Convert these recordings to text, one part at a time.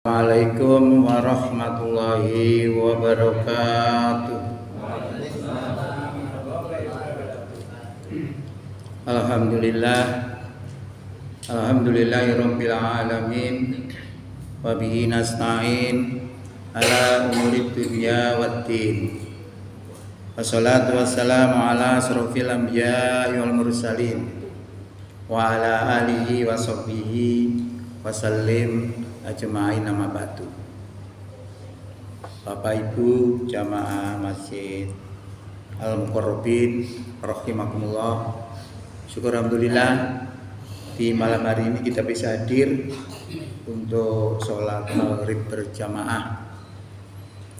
Assalamualaikum warahmatullahi wabarakatuh. Alhamdulillah, alhamdulillahirabbil alamin. Wa bihi nasta'in ala umurid dunya waddin. Wassalatu wassalamu ala asrofil anbiya'i wal mursalin wa ala alihi wa sahbihi wasallim ajma'in nama batu. Bapak Ibu jamaah Masjid Al-Muqarrabin rahimakumullah. Syukur alhamdulillah di malam hari ini kita bisa hadir untuk sholat maghrib berjamaah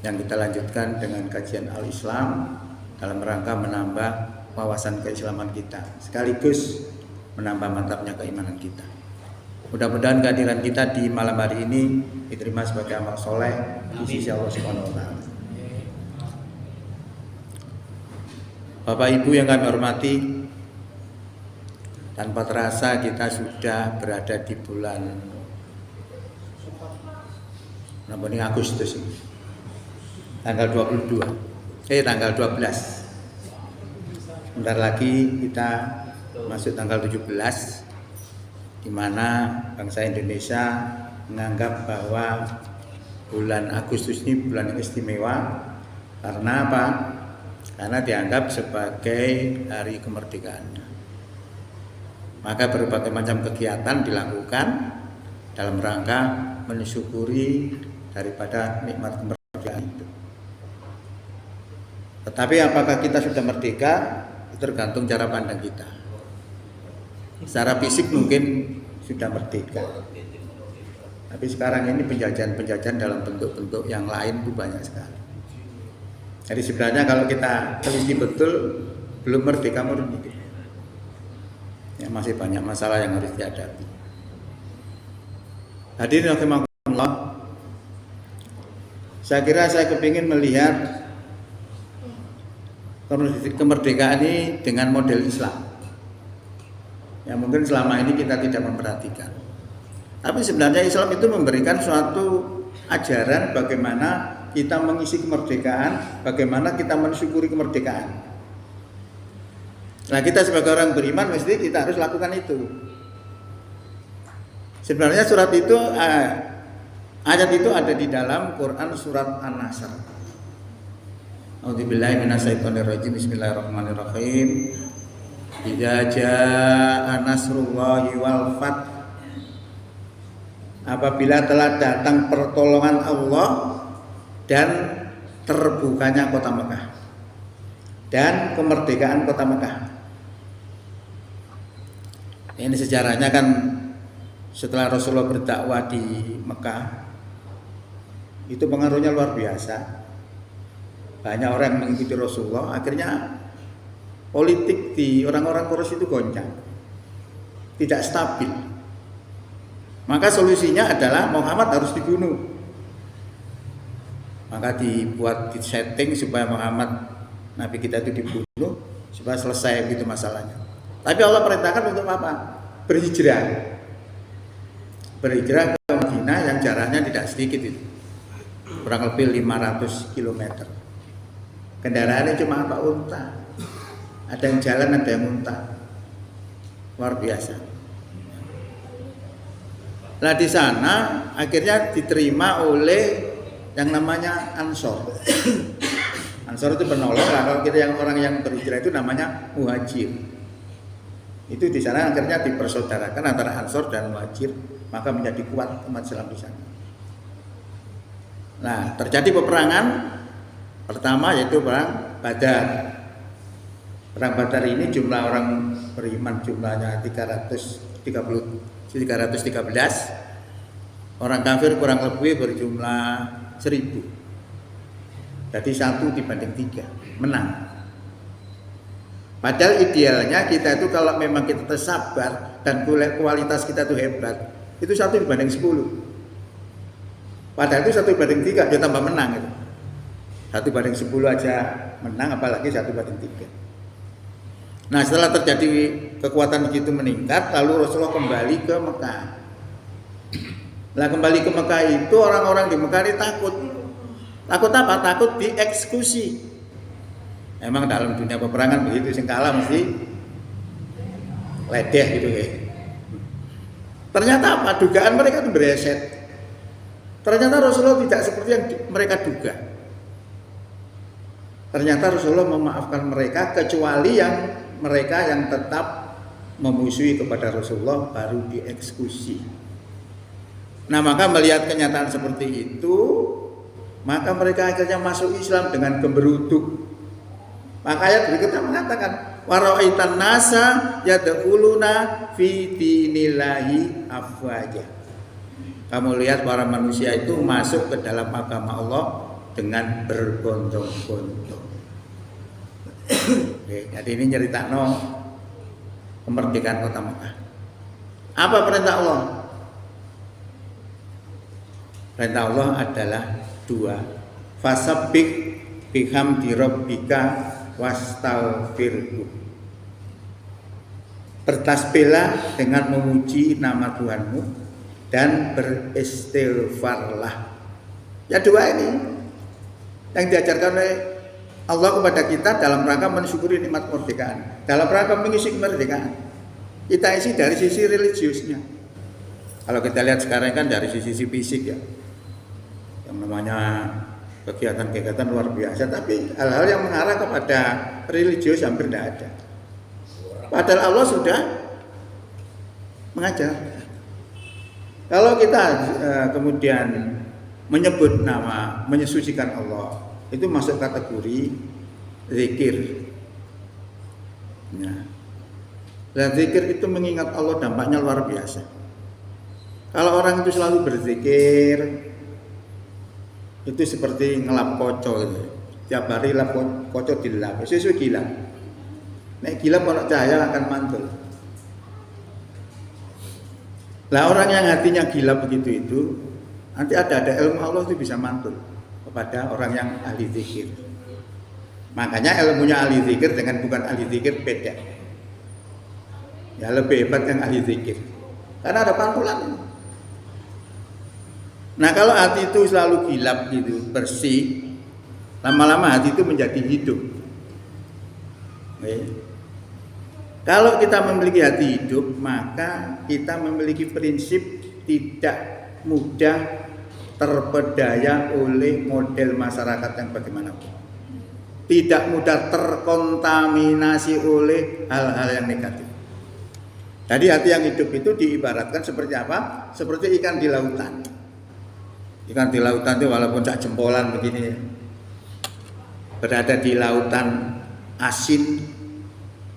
yang kita lanjutkan dengan kajian Al-Islam dalam rangka menambah wawasan keislaman kita sekaligus menambah mantapnya keimanan kita. Mudah-mudahan kehadiran kita di malam hari ini diterima sebagai amal soleh di sisi Allah Subhanahu wa Ta'ala. Bapak Ibu yang kami hormati, tanpa terasa kita sudah berada di bulan Agustus ini. Tanggal 12. Bentar lagi kita masuk tanggal 17, di mana bangsa Indonesia menganggap bahwa bulan Agustus ini bulan yang istimewa. Karena apa? Karena dianggap sebagai hari kemerdekaan. Maka berbagai macam kegiatan dilakukan dalam rangka mensyukuri daripada nikmat kemerdekaan itu. Tetapi apakah kita sudah merdeka? Tergantung cara pandang kita. Secara fisik mungkin sudah merdeka, tapi sekarang ini penjajahan dalam bentuk-bentuk yang lain itu banyak sekali. Jadi sebenarnya kalau kita teliti betul, belum merdeka murni, ya, masih banyak masalah yang harus dihadapi. Hadirin rahimakumullah, saya kira saya kepingin melihat kemerdekaan ini dengan model Islam yang mungkin selama ini kita tidak memperhatikan. Tapi sebenarnya Islam itu memberikan suatu ajaran bagaimana kita mengisi kemerdekaan, bagaimana kita mensyukuri kemerdekaan. Nah, kita sebagai orang beriman mesti kita harus lakukan itu. Sebenarnya surat itu, ayat itu ada di dalam Quran surat An-Nasr. A'udzubillahi minasyaitonirrajim. Bismillahirrahmanirrahim. Idza jaa nasrullahi wal fath, apabila telah datang pertolongan Allah dan terbukanya kota Mekah dan kemerdekaan kota Mekah. Ini sejarahnya kan setelah Rasulullah berdakwah di Mekah, itu pengaruhnya luar biasa. Banyak orang yang mengikuti Rasulullah, akhirnya politik di orang-orang Quraisy itu goncang, tidak stabil. Maka solusinya adalah Muhammad harus dibunuh. Maka dibuat setting supaya Muhammad, Nabi kita itu dibunuh supaya selesai gitu masalahnya. Tapi Allah perintahkan untuk apa? Berhijrah ke Madinah yang jaraknya tidak sedikit itu, kurang lebih 500 km. Kendaraannya cuma apa? Unta. Ada yang jalan, ada yang unta. Luar biasa. Nah, di sana akhirnya diterima oleh yang namanya Ansor. Ansor itu penolong. Kalau kita yang orang yang berhijrah itu namanya muhajir. Itu di sana akhirnya dipersaudarakan antara Ansor dan muhajir, maka menjadi kuat umat Islam di sana. Nah, terjadi peperangan pertama yaitu perang Badar. Perang Badar ini jumlah orang beriman jumlahnya 313. Orang kafir kurang lebih berjumlah 1000. Jadi 1 dibanding 3, menang. Padahal idealnya kita itu kalau memang kita sabar dan kualitas kita itu hebat, itu 1 dibanding 10. Padahal itu 1 banding 3, dia tambah menang itu. 1 banding 10 aja menang, apalagi 1 banding 3. Nah, setelah terjadi kekuatan begitu meningkat, lalu Rasulullah kembali ke Mekah. Lah kembali ke Mekah itu orang-orang di Mekah ini takut. Takut apa? Takut dieksekusi. Emang dalam dunia peperangan begitu, sing kalah mesti ledeh gitu ya. Ternyata apa? Dugaan mereka itu bereset. Ternyata Rasulullah tidak seperti yang mereka duga. Ternyata Rasulullah memaafkan mereka kecuali yang mereka yang tetap memusuhi kepada Rasulullah baru dieksekusi. Nah, maka melihat kenyataan seperti itu, maka mereka akhirnya masuk Islam dengan gemberuduk. Maka ayat berikutnya mengatakan waraitan nasa yadkhuluna fi dinillahi afwaja. Kamu lihat para manusia itu masuk ke dalam agama Allah dengan berbondong-bondong. Oke, jadi ini nyeritakno kemerdekaan kota Mekah. Apa perintah Allah? Perintah Allah adalah dua. Fasabbih bihamdi rabbika wastaghfirhu. Bertasbihlah dengan memuji nama Tuhanmu dan beristighfarlah. Ya, dua ini yang diajarkan oleh Allah kepada kita dalam rangka mensyukuri nikmat kemerdekaan, dalam rangka mengisi kemerdekaan. Kita isi dari sisi religiusnya. Kalau kita lihat sekarang kan dari sisi fisik ya, yang namanya kegiatan-kegiatan luar biasa, tapi hal-hal yang mengarah kepada religius hampir tidak ada. Padahal Allah sudah mengajar. Kalau kita kemudian menyebut nama, menyesucikan Allah, itu masuk kategori zikir. Nah, dan zikir itu mengingat Allah dampaknya luar biasa. Kalau orang itu selalu berzikir, itu seperti ngelap koco gitu. Tiap hari lap koco dilap, sesuai gila. Nek gila kalau cahaya akan mantul. Lah orang yang hatinya gila begitu itu, nanti ada ilmu Allah itu bisa mantul kepada orang yang ahli zikir. Makanya ilmunya ahli zikir dengan bukan ahli zikir beda. Ya lebih hebat yang ahli zikir. Karena ada pantulan. Nah, kalau hati itu selalu gilap gitu, bersih, lama-lama hati itu menjadi hidup. Oke. Kalau kita memiliki hati hidup, maka kita memiliki prinsip tidak mudah terpedaya oleh model masyarakat yang bagaimanapun. Tidak mudah terkontaminasi oleh hal-hal yang negatif. Jadi hati yang hidup itu diibaratkan seperti apa? Seperti ikan di lautan. Ikan di lautan itu walaupun tak jempolan begini, berada di lautan asin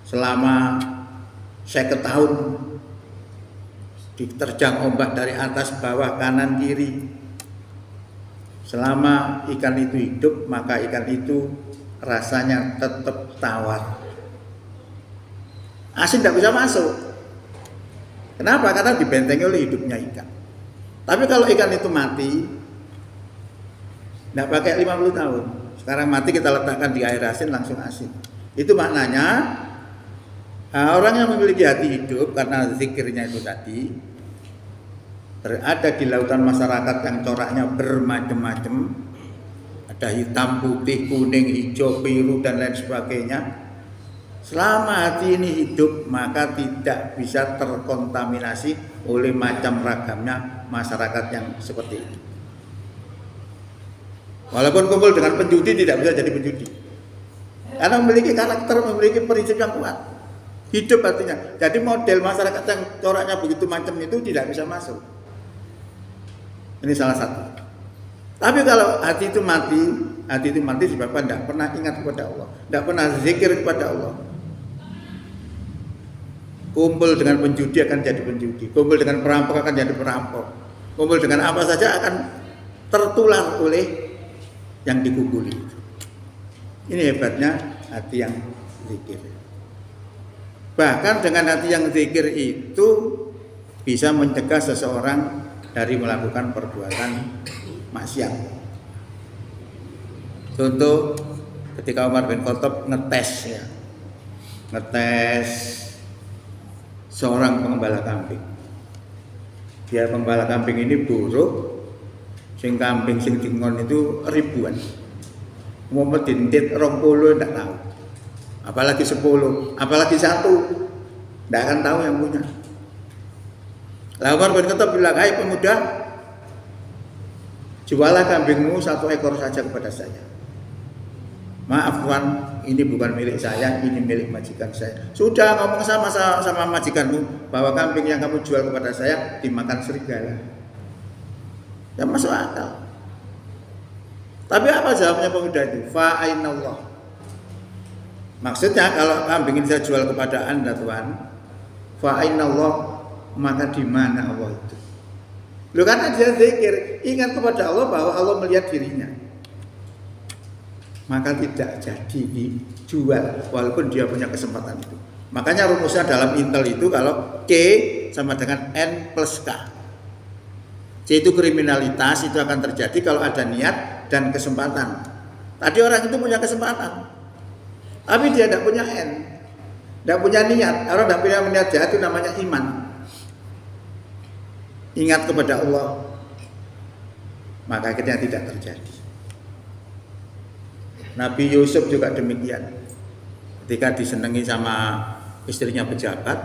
selama 50 tahun, diterjang ombak dari atas bawah kanan kiri. Selama ikan itu hidup, maka ikan itu rasanya tetap tawar. Asin tidak bisa masuk. Kenapa? Karena dibentengi oleh hidupnya ikan. Tapi kalau ikan itu mati, tidak pakai 50 tahun. Sekarang mati kita letakkan di air asin langsung asin. Itu maknanya orang yang memiliki hati hidup karena zikirnya itu tadi berada di lautan masyarakat yang coraknya bermacam-macam, ada hitam, putih, kuning, hijau, biru dan lain sebagainya. Selama hati ini hidup, maka tidak bisa terkontaminasi oleh macam ragamnya masyarakat yang seperti itu. Walaupun kumpul dengan penjudi tidak bisa jadi penjudi, karena memiliki karakter, memiliki prinsip yang kuat. Hidup artinya. Jadi model masyarakat yang coraknya begitu macam itu tidak bisa masuk. Ini salah satu. Tapi kalau hati itu mati sebabkan tidak pernah ingat kepada Allah, tidak pernah zikir kepada Allah. Kumpul dengan penjudi akan jadi penjudi, kumpul dengan perampok akan jadi perampok, kumpul dengan apa saja akan tertular oleh yang dikumpuli. Ini hebatnya hati yang zikir. Bahkan dengan hati yang zikir itu bisa mencegah seseorang dari melakukan perbuatan maksiat. Contoh ketika Umar bin Khattab ngetes seorang pengembala kambing. Dia pengembala kambing ini buruk. Sing kambing sing dingon itu ribuan. Mau medintit 20 ndak tahu. Apalagi 10, apalagi 1. Ndak akan tahu yang punya. Lah Umar bin Khattab bilang, "Hai pemuda, jualah kambingmu 1 ekor saja kepada saya. Maaf Tuan, ini bukan milik saya, ini milik majikan saya." Sudah ngomong sama majikanmu bahwa kambing yang kamu jual kepada saya dimakan serigala. Ya masuk akal. Tapi apa jawabnya pemuda itu? Fa'ainallah. Maksudnya kalau kambing ini saya jual kepada Anda Tuhan, fa'ainallah, maka di mana Allah itu? Loh, karena dia zikir, ingat kepada Allah bahwa Allah melihat dirinya. Maka tidak jadi dijual walaupun dia punya kesempatan itu. Makanya rumusnya dalam Intel itu kalau K sama dengan N plus K. C itu kriminalitas, itu akan terjadi kalau ada niat dan kesempatan. Tadi orang itu punya kesempatan, tapi dia tidak punya N, tidak punya niat. Orang tidak punya niat jahat itu namanya iman. Ingat kepada Allah, maka akhirnya tidak terjadi. Nabi Yusuf juga demikian. Ketika disenangi sama istrinya pejabat,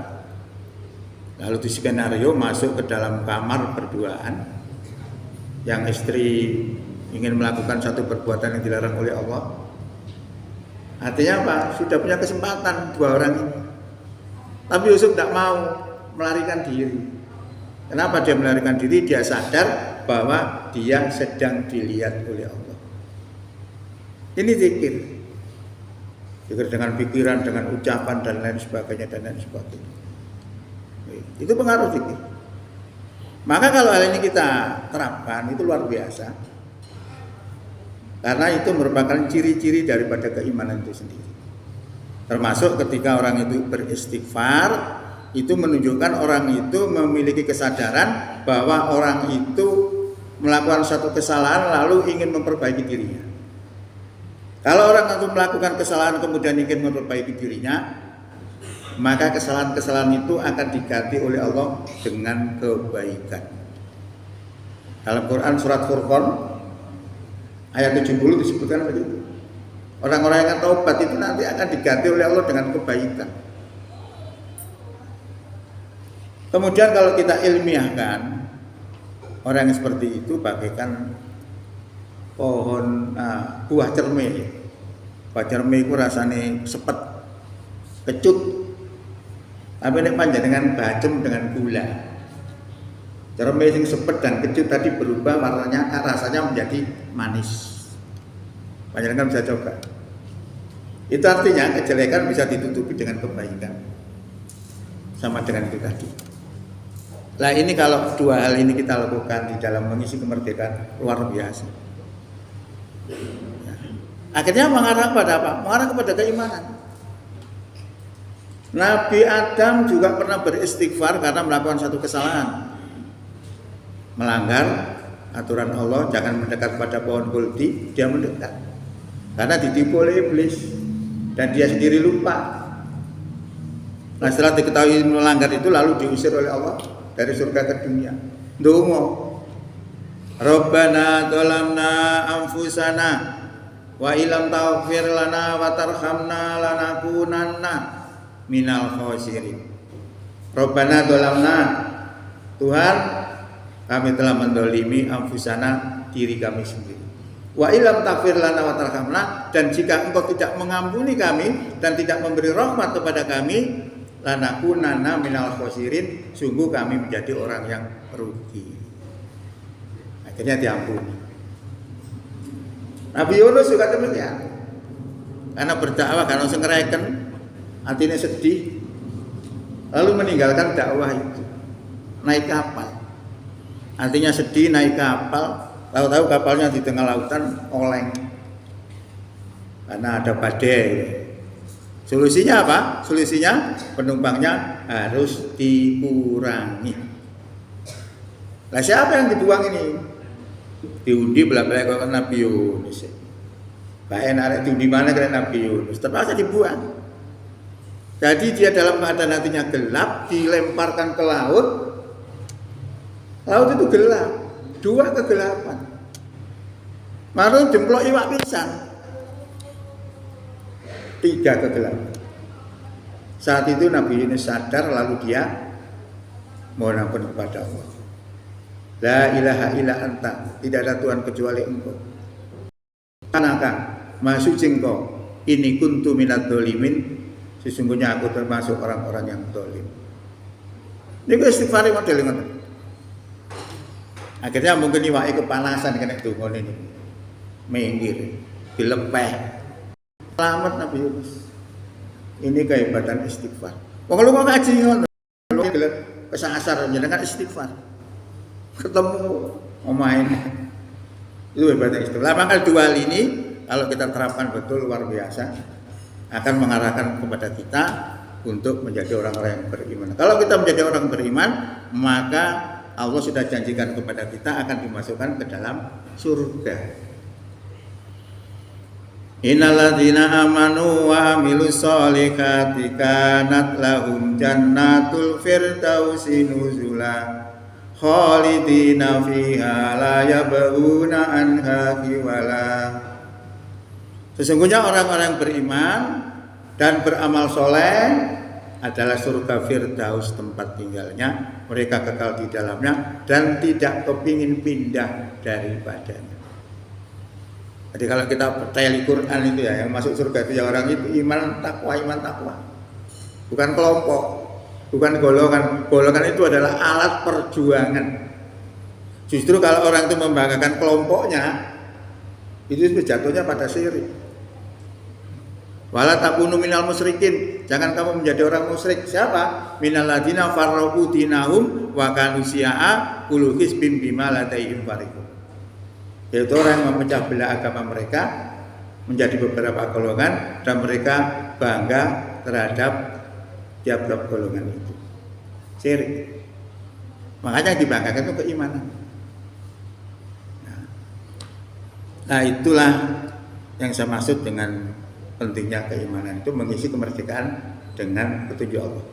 lalu di skenario masuk ke dalam kamar berduaan, yang istri ingin melakukan satu perbuatan yang dilarang oleh Allah. Artinya apa? Sudah punya kesempatan 2 orang ini. Tapi Yusuf tidak mau melarikan diri. Kenapa dia melarikan diri? Dia sadar bahwa dia sedang dilihat oleh Allah. Ini zikir. Zikir dengan pikiran, dengan ucapan dan lain sebagainya dan lain sebagainya. Itu pengaruh zikir. Maka kalau hal ini kita terapkan itu luar biasa. Karena itu merupakan ciri-ciri daripada keimanan itu sendiri. Termasuk ketika orang itu beristighfar, itu menunjukkan orang itu memiliki kesadaran bahwa orang itu melakukan satu kesalahan lalu ingin memperbaiki dirinya. Kalau orang itu melakukan kesalahan kemudian ingin memperbaiki dirinya, maka kesalahan-kesalahan itu akan diganti oleh Allah dengan kebaikan. Dalam Quran surat Furqan ayat 70 disebutkan begitu. Orang-orang yang taubat itu nanti akan diganti oleh Allah dengan kebaikan. Kemudian kalau kita ilmiahkan, orang yang seperti itu bagaikan pohon buah cermai. Buah cermai itu rasanya sepet, kecut. Tapi ini panjenengan bacem dengan gula. Cermai yang sepet dan kecut tadi berubah warnanya, rasanya menjadi manis. Panjenengan bisa coba. Itu artinya kejelekan bisa ditutupi dengan kebaikan. Sama dengan itu tadi. Nah ini kalau 2 hal ini kita lakukan di dalam mengisi kemerdekaan luar biasa. Akhirnya mengarah pada apa? Mengarah kepada keimanan. Nabi Adam juga pernah beristighfar karena melakukan satu kesalahan. Melanggar aturan Allah, jangan mendekat pada pohon kulti, dia mendekat. Karena ditipu oleh iblis dan dia sendiri lupa. Nah setelah diketahui melanggar itu lalu diusir oleh Allah dari surga ke dunia. Ndonga, Rabbana dzalamna anfusana wa illam taghfir lana wa tarhamna lanakunanna minal khosirin. Rabbana dzalamna, Tuhan kami telah mendolimi anfusana, diri kami sendiri. Wa illam taghfir lana wa tarhamna, dan jika engkau tidak mengampuni kami dan tidak memberi rahmat kepada kami, lanakunanna minal khosirin, sungguh kami menjadi orang yang rugi. Akhirnya diampuni. Nabi Yunus juga demikian. Karena berdakwah, karena sengereken, hatinya sedih, lalu meninggalkan dakwah itu, naik kapal. Artinya sedih, naik kapal, tahu-tahu kapalnya di tengah lautan oleng karena ada badai. Solusinya apa? Solusinya penumpangnya harus dikurangi. Nah siapa yang dibuang ini? Diundi belak-belak ke Nabi Yunus. Baik enak diundi mana ke Nabi Yunus? Terpaksa dibuang. Jadi dia dalam keadaan hatinya gelap, dilemparkan ke laut. Laut itu gelap, 2 kegelapan. Marun jemplok iwak pisan, 3 kegelapan. Saat itu Nabi Yunus sadar, lalu dia mohon ampun kepada Allah. La ilaha illa anta, tidak ada Tuhan kecuali Engkau. Kanaka, maha suci Engkau. Ini kuntu minad dzalimin, sesungguhnya aku termasuk orang-orang yang zalim. Niku istighfar model ngoten. Akhirnya mungkin iwake kepanasan kena dungane niku. Minggir, dilepeh. Selamat Nabi Yunus. Ini kehebatan istighfar. Wong lu kok ngaji ngono. Kesasar jenengan istighfar. Ketemu omain. Itu hebatnya istighfar. Maka 2 hal ini kalau kita terapkan betul luar biasa akan mengarahkan kepada kita untuk menjadi orang-orang yang beriman. Kalau kita menjadi orang beriman, maka Allah sudah janjikan kepada kita akan dimasukkan ke dalam surga. Innalladzina amanu wa amilus solihati kanat lahum jannatul firdausi nuzula khalidina fiha la yabghuna anha hiwala. Sesungguhnya orang-orang beriman dan beramal soleh adalah surga Firdaus tempat tinggalnya, mereka kekal di dalamnya dan tidak kepingin pindah daripadanya. Jadi kalau kita percaya Quran itu ya, yang masuk surga itu ya orang itu iman takwa, bukan kelompok, bukan golongan. Golongan itu adalah alat perjuangan. Justru kalau orang itu membanggakan kelompoknya, itu jatuhnya pada syirik. Wala takunu minal musyrikin, jangan kamu menjadi orang musyrik. Siapa? Minal ladina farraqu dinahum wa kanu syi'a kullu hizbin bima ladaihim farihun. Yaitu orang yang memecah belah agama mereka menjadi beberapa golongan dan mereka bangga terhadap tiap-tiap golongan itu. Syirik. Makanya yang dibanggakan itu keimanan. Nah itulah yang saya maksud dengan pentingnya keimanan, itu mengisi kemerdekaan dengan petunjuk Allah.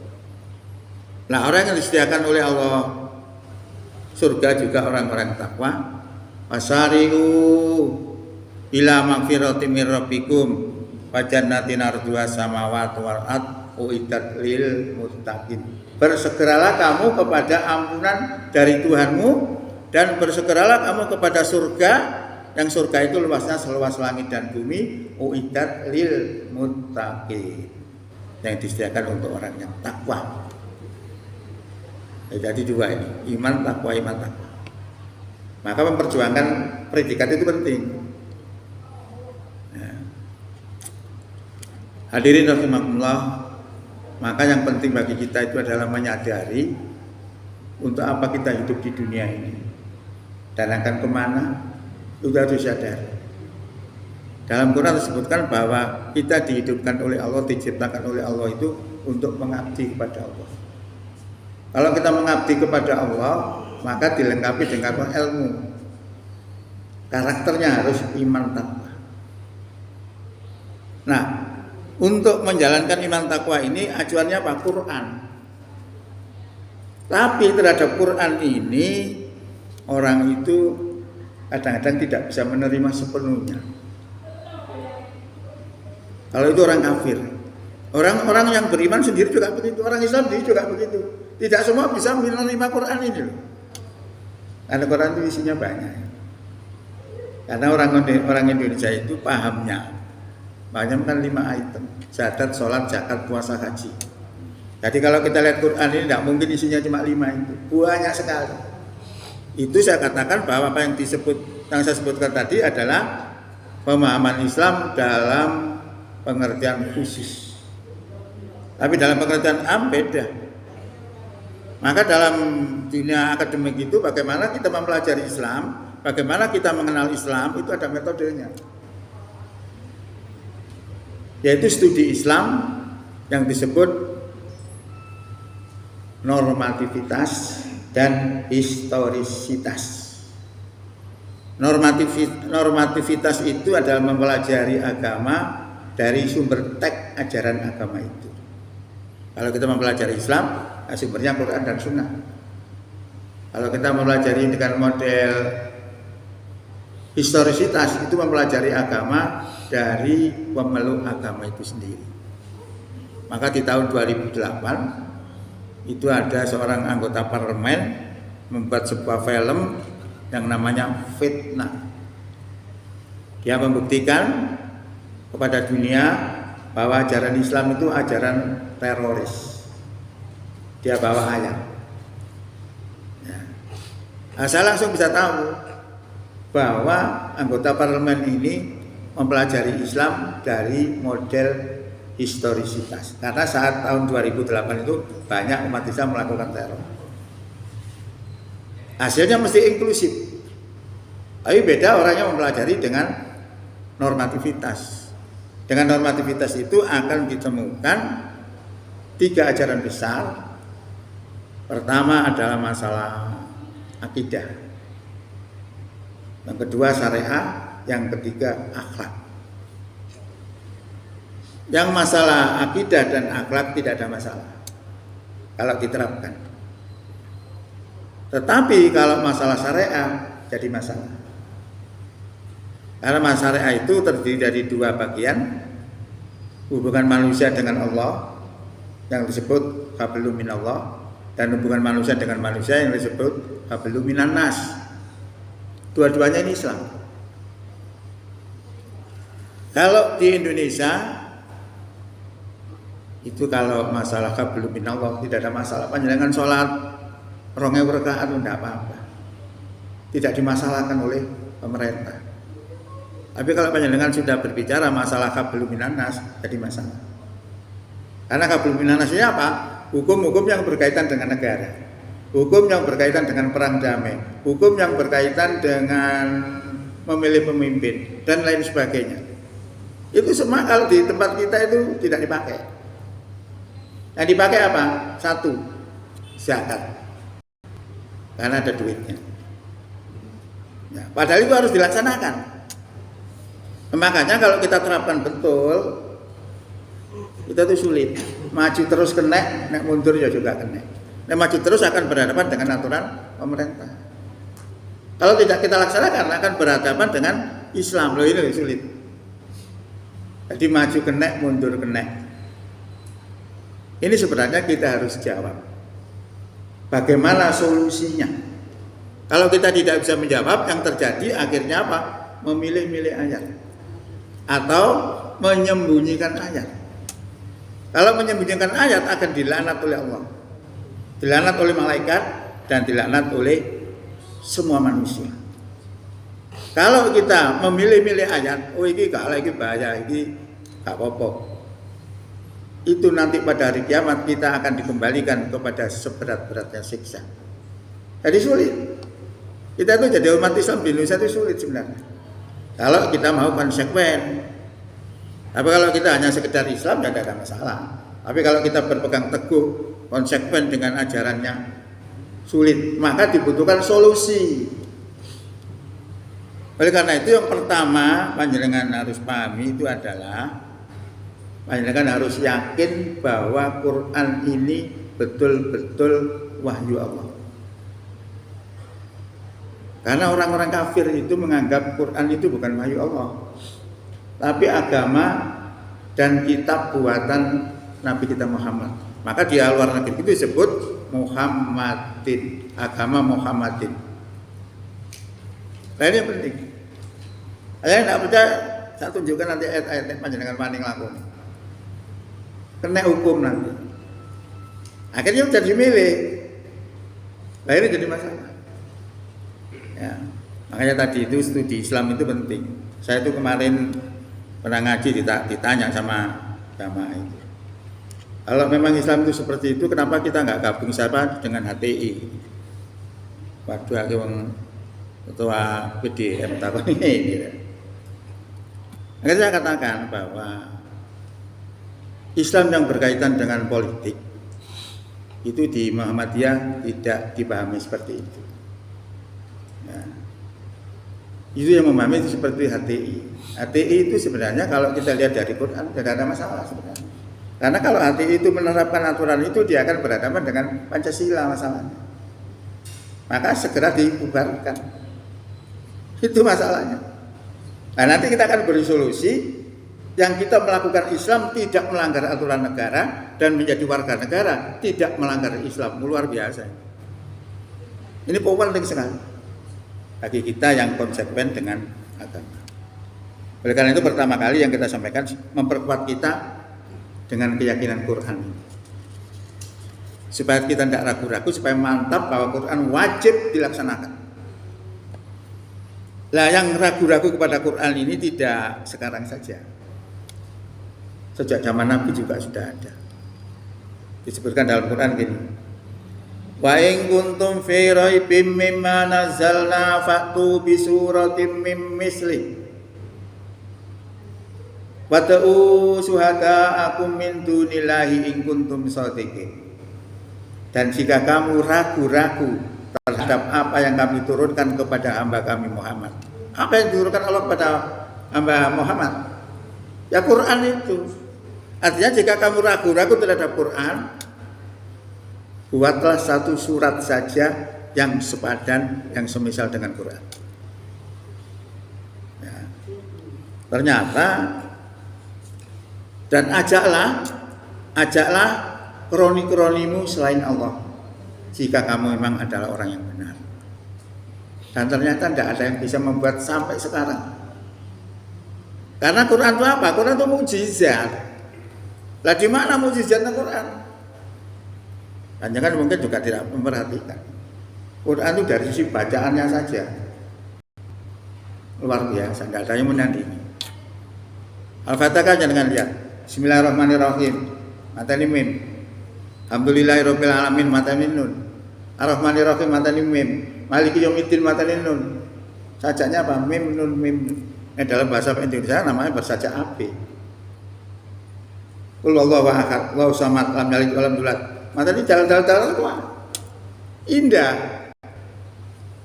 Nah orang yang disediakan oleh Allah surga juga orang-orang takwa. Wasari'u ila magfiratin mir rabbikum wa jannatin arduha samawati wal ard uiddat lil muttaqin. Bersegeralah kamu kepada ampunan dari Tuhanmu dan bersegeralah kamu kepada surga, yang surga itu luasnya seluas langit dan bumi, uiddat lil muttaqin, yang disediakan untuk orang yang takwa. Jadi 2 ini, iman takwa, iman takwa. Maka memperjuangkan predikat itu penting. Ya. Hadirin rahimakumullah, maka yang penting bagi kita itu adalah menyadari untuk apa kita hidup di dunia ini dan akan kemana, itu harus sadar. Dalam Quran disebutkan bahwa kita dihidupkan oleh Allah, diciptakan oleh Allah itu untuk mengabdi kepada Allah. Kalau kita mengabdi kepada Allah, maka dilengkapi dengan ilmu. Karakternya harus iman takwa. Nah, untuk menjalankan iman takwa ini acuannya apa? Quran. Tapi terhadap Quran ini orang itu kadang-kadang tidak bisa menerima sepenuhnya. Kalau itu orang kafir. Orang-orang yang beriman sendiri juga begitu, orang Islam sendiri juga begitu. Tidak semua bisa menerima Quran ini loh. Karena Quran itu isinya banyak. Karena orang Indonesia itu pahamnya banyak kan 5 item: syahadat, sholat, zakat, puasa, haji. Jadi kalau kita lihat Quran ini tidak mungkin isinya cuma 5 itu, banyak sekali. Itu saya katakan bahwa apa yang saya sebutkan tadi adalah pemahaman Islam dalam pengertian khusus. Tapi dalam pengertian am beda. Maka dalam dunia akademik itu bagaimana kita mempelajari Islam, bagaimana kita mengenal Islam, itu ada metodenya. Yaitu studi Islam yang disebut normativitas dan historisitas. Normativitas itu adalah mempelajari agama dari sumber teks ajaran agama itu. Kalau kita mempelajari Islam, sumbernya Quran dan Sunnah. Kalau kita mempelajari dengan model historisitas, itu mempelajari agama dari pemeluk agama itu sendiri. Maka di tahun 2008 itu ada seorang anggota parlemen membuat sebuah film yang namanya Fitnah. Dia membuktikan kepada dunia bahwa ajaran Islam itu ajaran teroris. Dia bawa ayat. Nah, saya langsung bisa tahu bahwa anggota parlemen ini mempelajari Islam dari model historisitas. Karena saat tahun 2008 itu banyak umat Islam melakukan teror. Hasilnya mesti inklusif. Tapi beda orangnya mempelajari dengan normativitas. Dengan normativitas itu akan ditemukan 3 ajaran besar. Pertama adalah masalah akidah, yang kedua syariah, yang ketiga akhlak. Yang masalah akidah dan akhlak tidak ada masalah kalau diterapkan. Tetapi kalau masalah syariah jadi masalah. Karena masalah syariah itu terdiri dari 2 bagian, hubungan manusia dengan Allah yang disebut hablum minallah, dan hubungan manusia dengan manusia yang disebut hablum minan nas. Dua-duanya ini Islam. Kalau di Indonesia itu kalau masalah hablum minallah tidak ada masalah. Panjenengan sholat 2 rakaat tidak apa-apa, tidak dimasalahkan oleh pemerintah. Tapi kalau panjenengan sudah berbicara masalah hablum minan nas, jadi masalah. Karena hablum minan nas ini apa? Hukum-hukum yang berkaitan dengan negara, hukum yang berkaitan dengan perang damai, hukum yang berkaitan dengan memilih pemimpin dan lain sebagainya. Itu semua kalau di tempat kita itu tidak dipakai. Yang dipakai apa? 1, zakat, karena ada duitnya. Ya, padahal itu harus dilaksanakan. Makanya kalau kita terapkan betul, kita tuh sulit. Maju terus kena, nek mundur ya juga kena. Nek maju terus akan berhadapan dengan aturan pemerintah. Kalau tidak kita laksanakan akan berhadapan dengan Islam. Loh, ini sulit. Jadi maju kena, mundur kena. Ini sebenarnya kita harus jawab. Bagaimana solusinya? Kalau kita tidak bisa menjawab, yang terjadi akhirnya apa? Memilih-milih ayat atau menyembunyikan ayat. Kalau menyembunyikan ayat akan dilaknat oleh Allah, dilaknat oleh malaikat, dan dilaknat oleh semua manusia. Kalau kita memilih-milih ayat, oh ini gak lagi bahaya, ini gak apa-apa, itu nanti pada hari kiamat kita akan dikembalikan kepada seberat-beratnya siksa. Jadi sulit. Kita itu jadi umat Islam di Indonesia itu sulit sebenarnya. Kalau kita mau konsekuen. Tapi kalau kita hanya sekedar Islam ya tidak ada masalah. Tapi kalau kita berpegang teguh konsekuen dengan ajarannya sulit, maka dibutuhkan solusi. Oleh karena itu yang pertama panjenengan harus pahami itu adalah panjenengan harus yakin bahwa Quran ini betul-betul wahyu Allah. Karena orang-orang kafir itu menganggap Quran itu bukan wahyu Allah, tapi agama dan kitab buatan Nabi kita Muhammad. Maka di luar negeri itu disebut Muhammadin, agama Muhammadin. Nah ini yang penting. Saya tidak percaya, saya tunjukkan nanti ayat-ayat panjenengan paning lakon. Kena hukum nanti. Akhirnya jadi milih. Nah ini jadi masalah. Ya, makanya tadi itu studi Islam itu penting. Saya itu kemarin pernah ngaji ditanya sama itu. Kalau memang Islam itu seperti itu, kenapa kita nggak gabung siapa dengan HTI? Waduh, aku ketua PDM takut ini. Akhirnya saya katakan bahwa Islam yang berkaitan dengan politik itu di Muhammadiyah tidak dipahami seperti itu. Ya. Itu yang memahami itu seperti HTI. HTI itu sebenarnya kalau kita lihat dari Quran tidak ada masalah sebenarnya. Karena kalau HTI itu menerapkan aturan itu dia akan berhadapan dengan Pancasila masalahnya. maka segera dibubarkan. Itu masalahnya. Nah, nanti kita akan beri solusi yang kita melakukan Islam tidak melanggar aturan negara dan menjadi warga negara tidak melanggar Islam. Luar biasa. Ini penting sekali bagi kita yang konsekuen dengan agama. Oleh karena itu pertama kali yang kita sampaikan memperkuat kita dengan keyakinan Quran ini. Supaya kita tidak ragu-ragu, supaya mantap bahwa Quran wajib dilaksanakan. Lah yang ragu-ragu kepada Quran ini tidak sekarang saja. Sejak zaman Nabi juga sudah ada. Disebutkan dalam Quran gini. Wa in kuntum fi raibim mimma nazzalna fa'tu bi suratin mim misli. Wata'u syuhada'akum min dunillahi in kuntum shadiqin. Dan jika kamu ragu-ragu terhadap apa yang kami turunkan kepada hamba kami Muhammad. Apa yang diturunkan Allah kepada hamba Muhammad? Ya Quran itu. Artinya jika kamu ragu-ragu terhadap Quran, buatlah satu surat saja yang sepadan, yang semisal dengan Quran. Ya. Ternyata dan ajaklah kroni-kronimu selain Allah jika kamu memang adalah orang yang benar. Dan ternyata tidak ada yang bisa membuat sampai sekarang. Karena Quran itu apa? Quran itu mukjizat. Lah di mana mukjizatnya Quran? Dan jangan mungkin juga tidak memperhatikan. Quran itu dari sisi bacaannya saja luar biasa, tidak ada yang menandingi. Al-Fatihah jangan lihat. Bismillahirrahmanirrahim. Matani mim. Alhamdulillahirabbil alamin matani nun. Ar-Rahmanirrahim matani mim. Maliki yaumiddin matani nun. Sajaknya apa? Mim nun mim. Dalam bahasa Indonesia namanya bersajak AB. Qul huwallahu ahad, Allahu samad, lam yalid wa lam yulad. Matani jalan-jalan tua. Indah.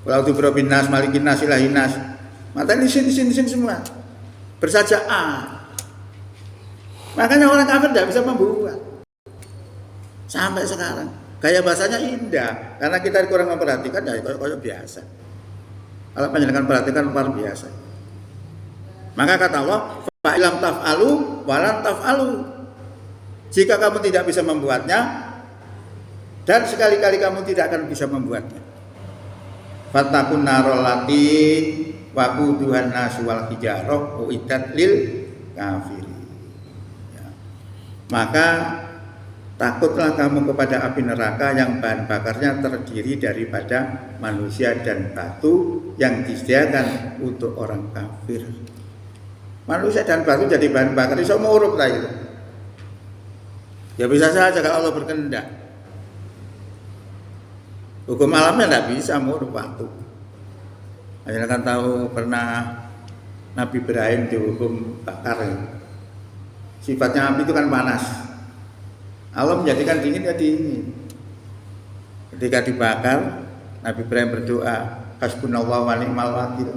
Walau tu birabbin nas, malikin nas, ilahin nas. Matani sin semua. Bersajak A. Makanya orang kafir tidak bisa membuat sampai sekarang. Gaya bahasanya indah karena kita kurang memperhatikan ya kayak biasa. Kalau panjenengan perhatikan luar biasa. Maka kata Allah, fa ilam taf'alu walan taf'alu. Jika kamu tidak bisa membuatnya dan sekali-kali kamu tidak akan bisa membuatnya. Fattaqun narol lati waquduhan nasu wal hijarah uiddat lil kafir. Maka takutlah kamu kepada api neraka yang bahan bakarnya terdiri daripada manusia dan batu yang disediakan untuk orang kafir. Manusia dan batu jadi bahan bakar itu semua urut lah itu. Ya bisa saja kalau Allah berkehendak. Hukum alamnya tidak bisa mengurut batu. Anda kan tahu pernah Nabi Ibrahim dihukum bakar. Sifatnya api itu kan panas. Allah menjadikan dingin ya dingin. Ketika dibakar, Nabi Ibrahim berdoa, hasbunallahu wa ni'mal wakil.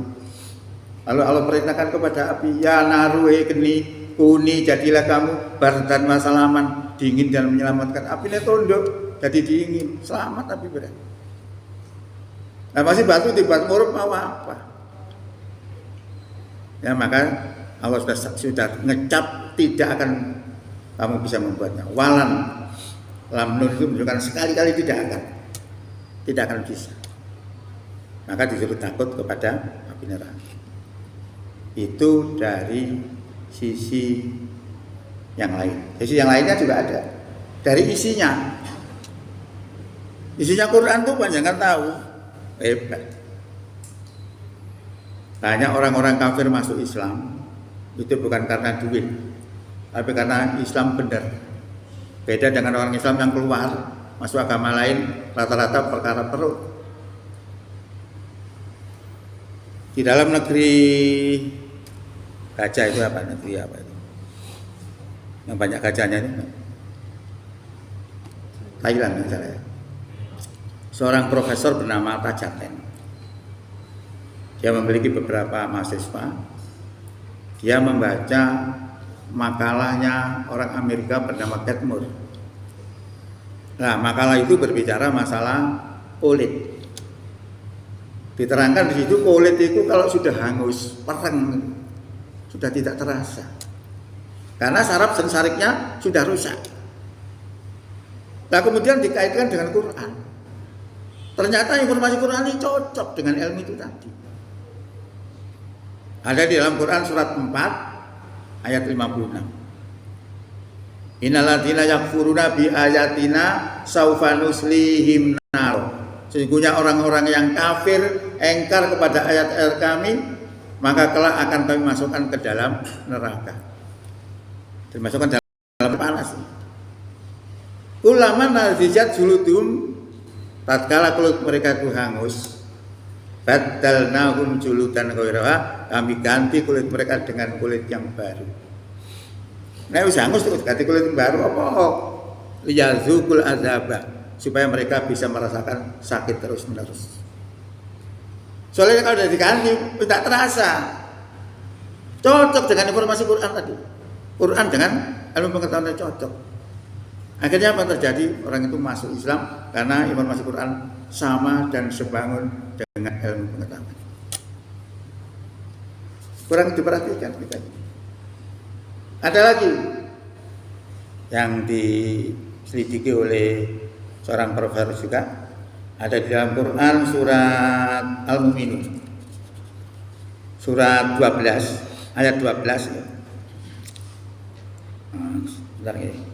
Lalu Allah perintahkan kepada api, ya naru geni kuni jadilah kamu bardan wa salaman, dingin dan menyelamatkan. Apinya tunduk jadi dingin, selamat Nabi Ibrahim. Nah masih batu dibuat murup mau apa? Ya maka Allah sudah ngecap tidak akan kamu bisa membuatnya. Walan lam nur itu menunjukkan sekali-kali tidak akan bisa. Maka disuruh takut kepada api neraka. Itu dari sisi yang lain. Sisi yang lainnya juga ada. Dari isinya. Isinya Quran tuh panjangan tahu. Hebat. Banyak orang-orang kafir masuk Islam itu bukan karena duit, tapi karena Islam benar. Beda dengan orang Islam yang keluar masuk agama lain rata-rata perkara perut. Di dalam negeri gajah itu apa? Negeri apa itu? Yang banyak gajahnya itu? Thailand misalnya. Seorang profesor bernama Tajaten. Dia memiliki beberapa mahasiswa. Dia membaca makalahnya orang Amerika bernama Catmore. Nah, makalah itu berbicara masalah kulit. Diterangkan di situ kulit itu kalau sudah hangus, pereng, sudah tidak terasa. Karena saraf sensariknya sudah rusak. Nah kemudian dikaitkan dengan Quran. Ternyata informasi Quran ini cocok dengan ilmu itu tadi. Ada di dalam Quran surat 4 ayat 56. Innalladzina yakfuruna bi ayatina saufa nuslihim nar. Sesungguhnya orang-orang yang kafir, engkar kepada ayat-ayat kami, maka kelak akan kami masukkan ke dalam neraka. Dimasukkan dalam panas. Ulama nazijat juludum, tatkala kulit mereka itu hangus, badalnahum juludan ghairaha, kami ganti kulit mereka dengan kulit yang baru. Nah, wis hangus terus ganti kulit yang baru apa? Liyazukul azaba, supaya mereka bisa merasakan sakit terus-menerus. Soalnya kalau udah diganti tidak terasa. Cocok dengan informasi Quran tadi. Quran dengan ilmu pengetahuan yang cocok. Akhirnya apa terjadi? Orang itu masuk Islam karena informasi Quran sama dan sebangun dengan ilmu pengetahuan. Kurang diperhatikan kita. Ada lagi yang diselidiki oleh seorang profesor juga, ada di dalam Quran surat Al-Mu'minun surat 12 ayat 12 ya. Sebentar ini.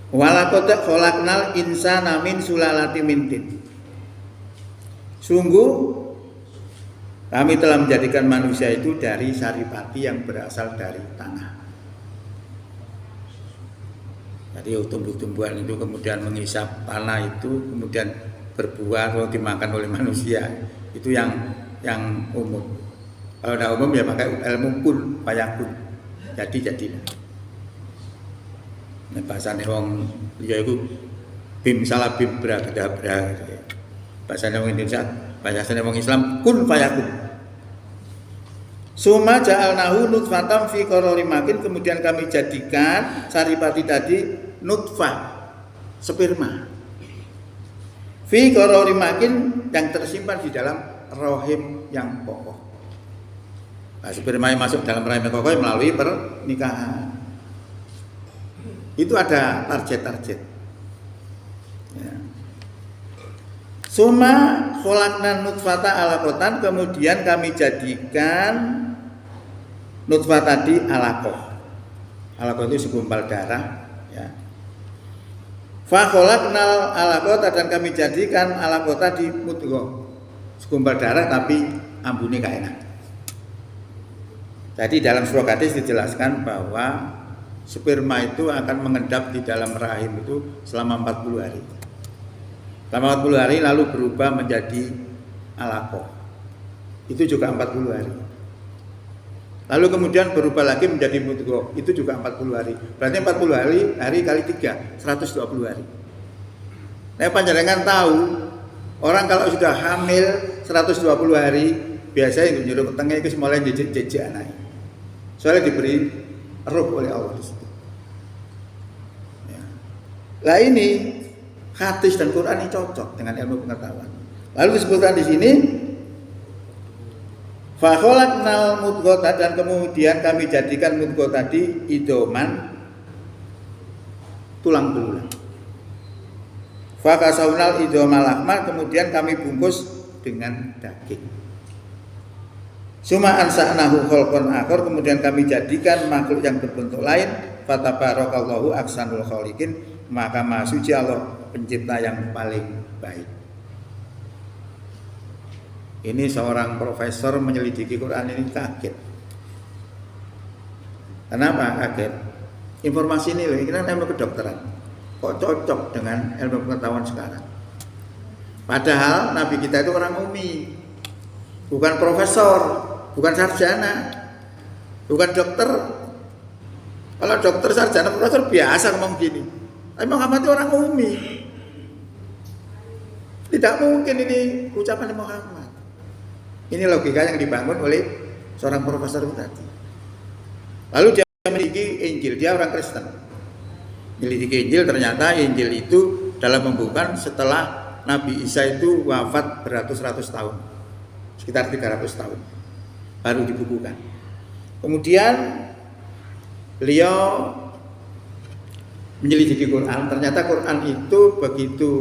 Walaqad khalaqnal insana min sulalatin min tin. Sungguh kami telah menjadikan manusia itu dari saripati yang berasal dari tanah. Jadi tumbuh-tumbuhan itu kemudian mengisap tanah itu, kemudian berbuah atau dimakan oleh manusia. Itu yang umum. Kalau tidak umum ya pakai ilmu kun fayakun. Jadilah. Nah, bahasane wong liya iku bim salah bim bra kedabra. Bahasane wong Indonesia, bahasane wong Islam kun fayakun. Suma ja'alnahu nutfatan fi qararin makin, kemudian kami jadikan saripati tadi nutfah, sperma. Fi qararin makin, yang tersimpan di dalam rahim yang kokoh. Nah, sperma yang masuk dalam rahim yang kokoh melalui pernikahan. Itu ada target-target. Ya. Suma kholakna nutfata alaqatan, kemudian kami jadikan nutfah tadi alaqah. Alaqah itu segumpal darah. Ya. Fa kholaknal alaqata, dan kami jadikan alaqah tadi mudghah, segumpal darah tapi ambune gak enak. Jadi dalam surah hadis dijelaskan bahwa sperma itu akan mengendap di dalam rahim itu selama 40 hari. Selama 40 hari lalu berubah menjadi alaqah. Itu juga 40 hari. Lalu kemudian berubah lagi menjadi mudghah. Itu juga 40 hari. Berarti 40 hari kali 3, 120 hari. Nah, panjenengan tahu orang kalau sudah hamil 120 hari biasanya nyuruh petengnya itu mulai jejak anak. Soalnya diberi ruh oleh Allah di situ. Ya. Nah ini hadis dan Quran ini cocok dengan ilmu pengetahuan. Lalu disebutkan di sini, fa khalaqnal mudghah, dan kemudian kami jadikan mudghah tadi idoman, tulang belulang. Fa kasawnal idomal lahma, kemudian kami bungkus dengan daging. Suma ansa'nahu khalqan akhar, kemudian kami jadikan makhluk yang berbentuk lain. Fatabarakallahu ahsanul khaliqin, maka Maha Suci Allah pencipta yang paling baik. Ini seorang profesor menyelidiki Quran ini kaget. Kenapa kaget? Informasi ini kan ilmu kedokteran, kok cocok dengan ilmu pengetahuan sekarang. Padahal Nabi kita itu orang umi, bukan profesor, bukan sarjana, bukan dokter. Kalau dokter, sarjana, profesor biasa ngomong gini. Tapi Muhammad itu orang umi. Tidak mungkin ini ucapan Muhammad. Ini logika yang dibangun oleh seorang profesor itu tadi. Lalu dia memiliki Injil, dia orang Kristen. Menyelidiki Injil, ternyata Injil itu dalam pembukaan setelah Nabi Isa itu wafat beratus-ratus tahun, sekitar 300 tahun baru dibukukan. Kemudian beliau menyelidiki Quran, ternyata Quran itu begitu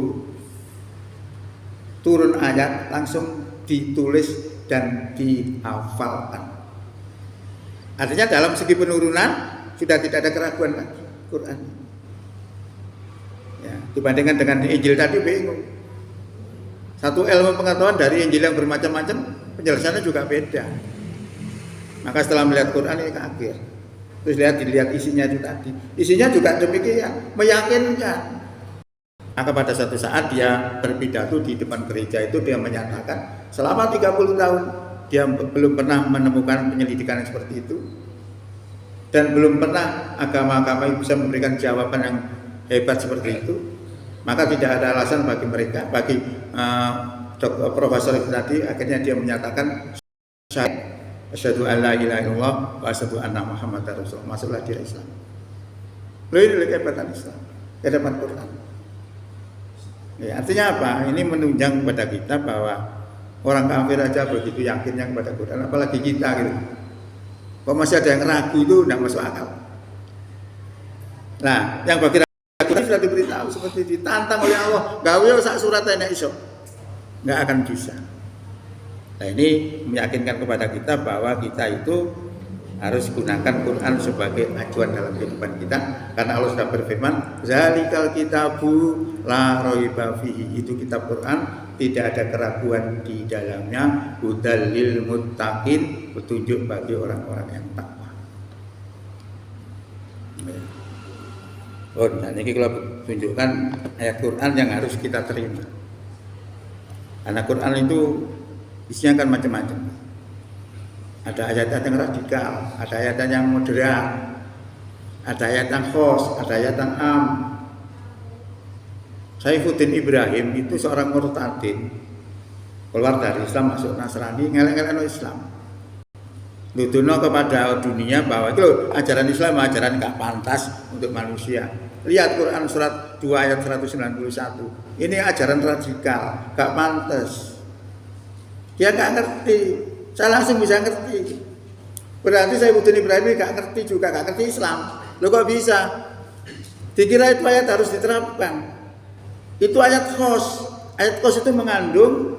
turun ayat langsung ditulis dan dihafalkan. Artinya dalam segi penurunan sudah tidak ada keraguan lagi Quran. Ya, dibandingkan dengan Injil tadi bingung. Satu ilmu pengetahuan dari Injil yang bermacam-macam, penjelasannya juga beda. Maka setelah melihat Quran ini kaget. Terus dilihat isinya itu tadi. Isinya juga demikian, meyakinkan. Maka pada satu saat dia berpidato di depan gereja itu, dia menyatakan selama 30 tahun dia belum pernah menemukan penyelidikan yang seperti itu. Dan belum pernah agama-agama yang bisa memberikan jawaban yang hebat seperti itu. Maka tidak ada alasan bagi mereka, bagi profesor itu tadi, akhirnya dia menyatakan asyhadu an la ilaha illallah wa asyhadu anna muhammadar rasulullah. Masuklah dia Islam. Ini kehebatan Islam, kehebatan Quran. Ya, artinya apa? Ini menunjang kepada kita bahwa orang kafir aja begitu yakinnya kepada Quran, apalagi kita gitu. Kalau masih ada yang ragu itu tidak masuk akal. Nah, yang bagi ragu sudah diberitahu seperti ditantang oleh Allah, gawe sak surat enek iso. Enggak akan bisa. Nah, ini meyakinkan kepada kita bahwa kita itu harus gunakan Quran sebagai acuan dalam kehidupan kita, karena Allah sudah berfirman, "Zalikal kitabu la raiba fihi." Itu kitab Quran, tidak ada keraguan di dalamnya, hudal lil muttaqin, petunjuk bagi orang-orang yang takwa. Oh, nah ini kalau tunjukkan ayat Quran yang harus kita terima. Karena Quran itu isinya kan macam-macam. Ada ayat-ayat yang radikal, ada ayat yang moderat, ada ayat yang khos, ada ayat yang am. Saifuddin Ibrahim itu seorang murtadin, keluar dari Islam masuk Nasrani, ngeleng-ngeleng Islam. Nuduno kepada dunia bahwa itu ajaran Islam ajaran gak pantas untuk manusia. Lihat Quran surat 2 ayat 191. Ini ajaran radikal, gak pantas. Dia gak ngerti. Saya langsung bisa ngerti. Berarti Saifuddin Ibrahim gak ngerti juga, gak ngerti Islam. Loh kok bisa? Dikira itu ayat harus diterapkan. Itu ayat khos. Ayat khos itu mengandung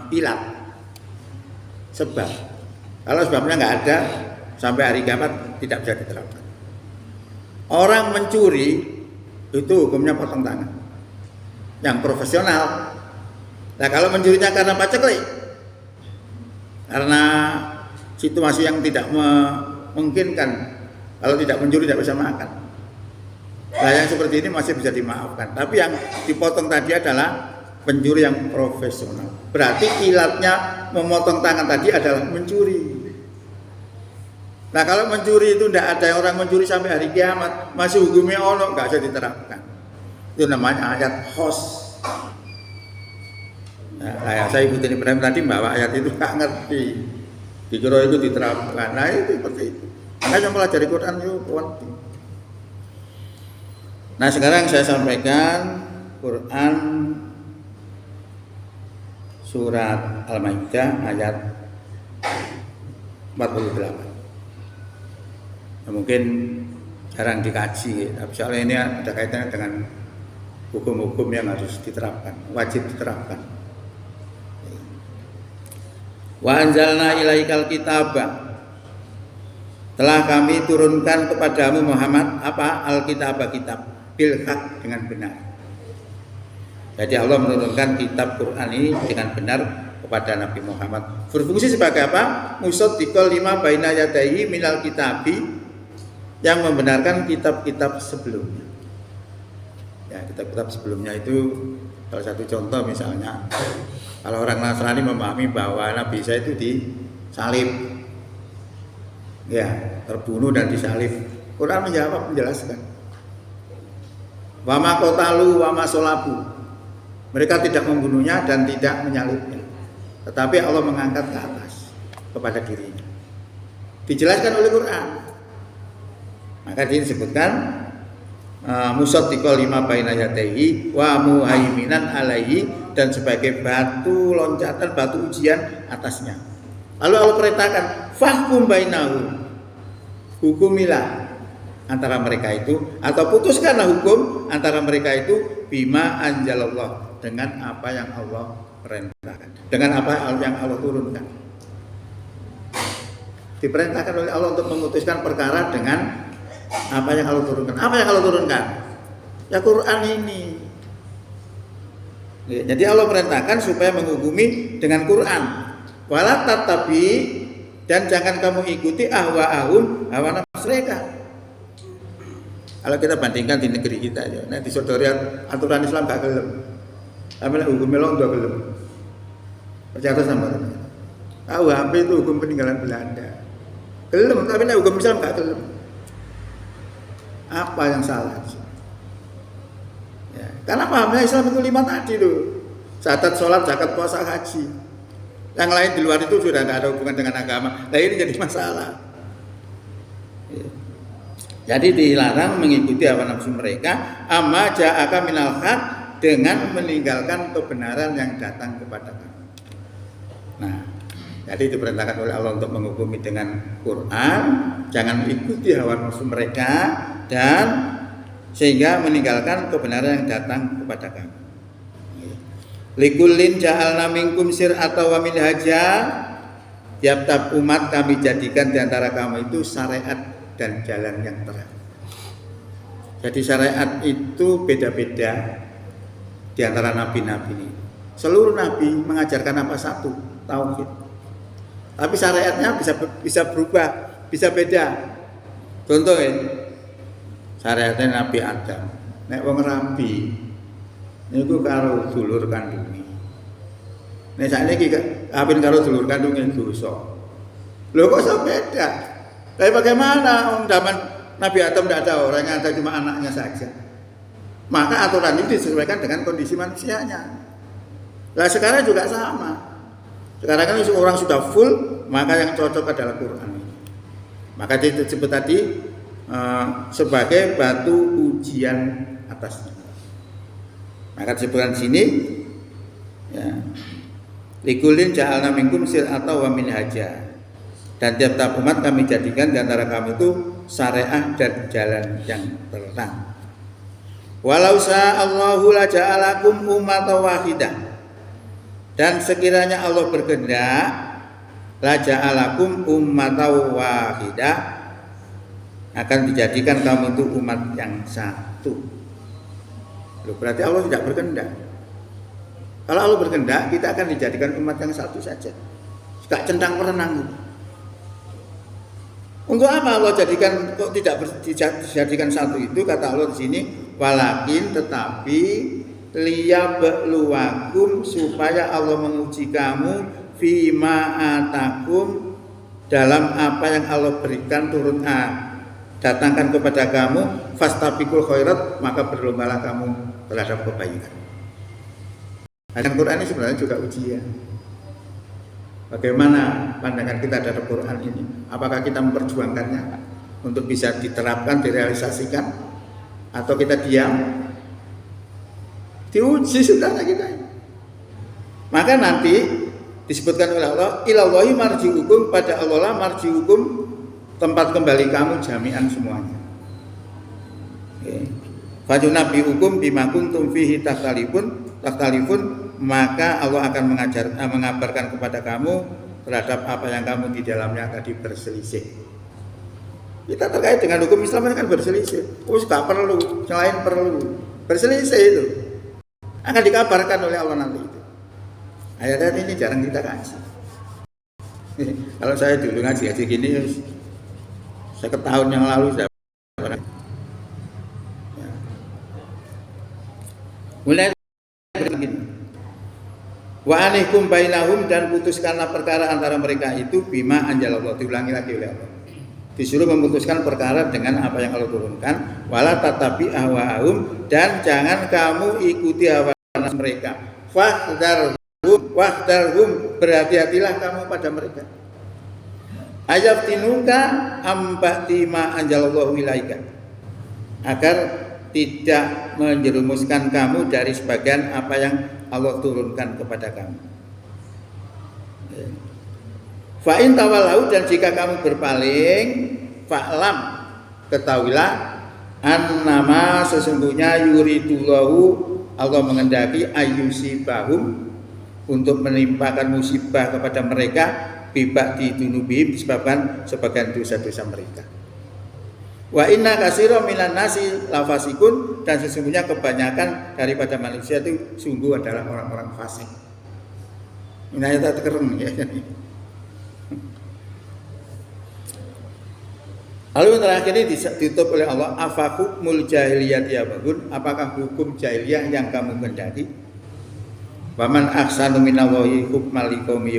ilat, sebab. Kalau sebabnya nggak ada, sampai hari kiamat tidak bisa diterapkan. Orang mencuri itu hukumnya potong tangan. Yang profesional. Nah kalau mencurinya karena paceklik, karena situasi yang tidak memungkinkan, kalau tidak mencuri tidak bisa makan. Nah yang seperti ini masih bisa dimaafkan. Tapi yang dipotong tadi adalah pencuri yang profesional. Berarti ilatnya memotong tangan tadi adalah mencuri. Nah kalau mencuri itu tidak ada orang mencuri sampai hari kiamat, masih hukumnya ono, nggak bisa diterapkan. Itu namanya ayat khos. Nah, saya ikutin Ibrahim tadi bahwa ayat itu nggak ngerti, dikira itu diterapkan. Nah itu seperti itu. Makanya mempelajari Quran itu penting. Nah sekarang saya sampaikan Quran surat Al-Maidah ayat 48. Nah, mungkin jarang dikaji, tapi soalnya ini ada kaitannya dengan hukum-hukum yang harus diterapkan, wajib diterapkan. Wa anzalna ilaikal kitaba, telah kami turunkan kepadamu Muhammad apa Alkitab, kitab bil haq, dengan benar. Jadi Allah menurunkan kitab Quran ini dengan benar kepada Nabi Muhammad. Berfungsi sebagai apa? Musaddiqal lima baina yadayhi minal kitabi, yang membenarkan kitab-kitab sebelumnya. Ya, kitab-kitab sebelumnya itu salah satu contoh misalnya, kalau orang Nasrani memahami bahwa Nabi Isa itu disalib, ya, terbunuh dan disalib. Quran menjawab, menjelaskan. Wa ma qatalu wa ma sholabu. Mereka tidak membunuhnya dan tidak menyalibnya, tetapi Allah mengangkat ke atas kepada dirinya. Dijelaskan oleh Quran. Maka disebutkan musaddiqal lima baina yadayhi wa muhaiminan alaihi, dan sebagai batu loncatan, batu ujian atasnya. Lalu Allah perintahkan fahkum bainahum, hukumilah antara mereka itu, atau putuskanlah hukum antara mereka itu bima anjalallah, dengan apa yang Allah perintahkan, dengan apa yang Allah turunkan. Diperintahkan oleh Allah untuk memutuskan perkara dengan apa yang Allah turunkan. Apa yang Allah turunkan? Ya Quran ini. Jadi Allah perintahkan supaya menghukumi dengan Quran. Wala tatabi, dan jangan kamu ikuti ahwa'ahum, hawa nafsu mereka. Kalau kita bandingkan di negeri kita aja, nah di saudara aturan Islam gak gelem. Ambil hukum melong dua gelem. Percaya sama. KUHP itu hukum peninggalan Belanda. Gelem, tapi hukum Islam gak gelem. Apa yang salah? Ya, karena pahamnya Islam itu 5 tadi loh. Syahadat, sholat, zakat, puasa, haji. Yang lain di luar itu sudah tidak ada hubungan dengan agama. Nah ini jadi masalah. Ya. Jadi dilarang mengikuti hawa nafsu mereka. Amma ja'aka minal haq, dengan meninggalkan kebenaran yang datang kepada kamu. Nah, jadi diperintahkan oleh Allah untuk menghukumi dengan Quran. Jangan ikuti hawa nafsu mereka, dan sehingga meninggalkan kebenaran yang datang kepada kamu. Likullin ja'alna minkum syir'atan wa minhaja, tiap-tiap umat kami jadikan di antara kamu itu syariat dan jalan yang terang. Jadi syariat itu beda-beda di antara nabi-nabi ini. Seluruh nabi mengajarkan apa? Satu, tauhid. Tapi syariatnya bisa berubah, bisa beda. Contoh ya, syariatnya Nabi Adam, nek wong rabi niku karo dulur kandunge. Nek sakniki kawin karo dulur kandunge dosa. Lho kok iso beda? Tapi bagaimana wong zaman Nabi Adam tidak ada orang, yang ada cuma anaknya saja. Maka aturan ini disesuaikan dengan kondisi manusianya. Nah sekarang juga sama. Sekarang kan orang sudah full, maka yang cocok adalah Quran. Maka disebut tadi sebagai batu ujian atasnya. Maka disebutkan di sini, ya, likulin ja'alna minkum syir'atan wa minhaja, dan tiap-tiap umat kami jadikan di antara kami itu syariah dan jalan yang terang. Walau sa'allahu la ja'alakum ummatan wahidah, dan sekiranya Allah berkehendak, la ja'alakum ummatan wahidah, akan dijadikan kamu itu umat yang satu. Loh, berarti Allah tidak berkehendak. Kalau Allah berkehendak, kita akan dijadikan umat yang satu saja. Gak centang perenang. Untuk apa Allah jadikan, kok tidak dijadikan satu itu? Kata Allah di sini, walakin, tetapi liyabluwakum, supaya Allah menguji kamu fima atakum, dalam apa yang Allah berikan datangkan kepada kamu, fastabiqul khairat, maka berlombalah kamu terhadap kebaikan. Ayat Quran ini sebenarnya juga ujian. Bagaimana pandangan kita terhadap Quran ini? Apakah kita memperjuangkannya untuk bisa diterapkan, direalisasikan, atau kita diam? Diuji sudahlah kita. Maka nanti disebutkan oleh Allah, ilallahi marji'ukum, pada Allah lah marji'ukum, tempat kembali kamu jami'an semuanya. Fajunnabi hukum bima kuntum fihi takhtalifun, maka Allah akan mengabarkan kepada kamu terhadap apa yang kamu di dalamnya tadi berselisih. Kita terkait dengan hukum Islam kan berselisih. Gak perlu, selain perlu berselisih itu akan dikabarkan oleh Allah nanti itu. Ayat-ayat ini jarang kita kaji. Kalau saya dulu ngaji gini, saya ke tahun yang lalu saya mulai begini. Wa alaikum bainahum, dan putuskanlah perkara antara mereka itu bima anjalallah. Diulangi lagi oleh Allah. Disuruh memutuskan perkara dengan apa yang Allah turunkan. Wala tatabi ahwa'ahum, dan jangan kamu ikuti hawa nafsu mereka. Wahdarhum, berhati-hatilah kamu pada mereka. Ayat tinuka ambati ma anjalallahu ilaika, agar tidak menjerumuskan kamu dari sebagian apa yang Allah turunkan kepada kamu. Fa in tawalau, dan jika kamu berpaling, fa'lam, ketahuilah, annama sesungguhnya yuridullahu, Allah mengendaki ayyusibahum, untuk menimpakan musibah kepada mereka, biba'di dunubihim, disebabkan sebagian dosa-dosa mereka. Wa inna katsiran minan nasi lafasikun, dan sesungguhnya kebanyakan daripada manusia itu sungguh adalah orang-orang fasik. Ini ayat keren ya. Lalu yang terakhir ini ditutup oleh Allah, afa hukmul jahiliyati yabghun, apakah hukum jahiliyah yang kamu kehendaki? Waman ahsanu minallahi hukmal liqaumi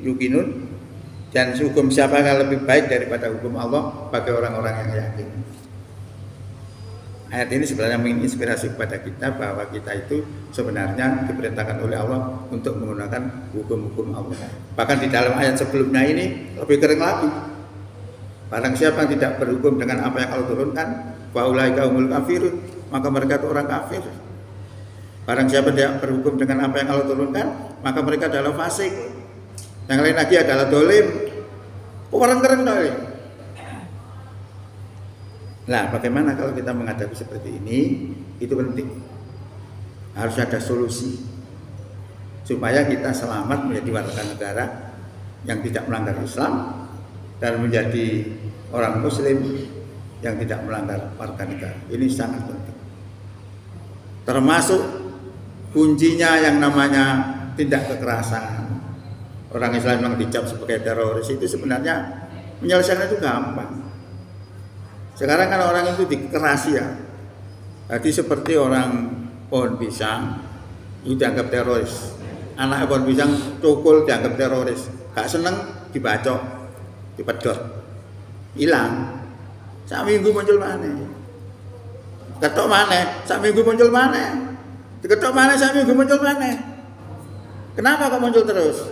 yuqinun, dan hukum siapa yang lebih baik daripada hukum Allah bagi orang-orang yang yakin. Ayat ini sebenarnya menginspirasi kepada kita bahwa kita itu sebenarnya diperintahkan oleh Allah untuk menggunakan hukum-hukum Allah. Bahkan di dalam ayat sebelumnya ini lebih kering lagi. Barang siapa yang tidak berhukum dengan apa yang Allah turunkan, fa ulaika humul kafirun, maka mereka itu orang kafir. Barang siapa tidak berhukum dengan apa yang Allah turunkan, maka mereka adalah fasik. Yang lain lagi adalah dolim. Orang keren dolim. Nah, bagaimana kalau kita menghadapi seperti ini? Itu penting. Harus ada solusi supaya kita selamat menjadi warga negara yang tidak melanggar Islam dan menjadi orang Muslim yang tidak melanggar warga negara. Ini sangat penting. Termasuk kuncinya yang namanya tindak kekerasan. Orang Islam yang dicap sebagai teroris itu sebenarnya menyelesaikan itu gampang. Sekarang kan orang itu dikerasi ya. Jadi seperti orang pohon pisang itu dianggap teroris. Anak pohon pisang cukul dianggap teroris. Gak seneng dibacok, dipedot, hilang. Sak minggu muncul mana? Ketok mana? Sak minggu muncul mana? Diketok mana? Sak minggu muncul mana? Kenapa kok muncul terus?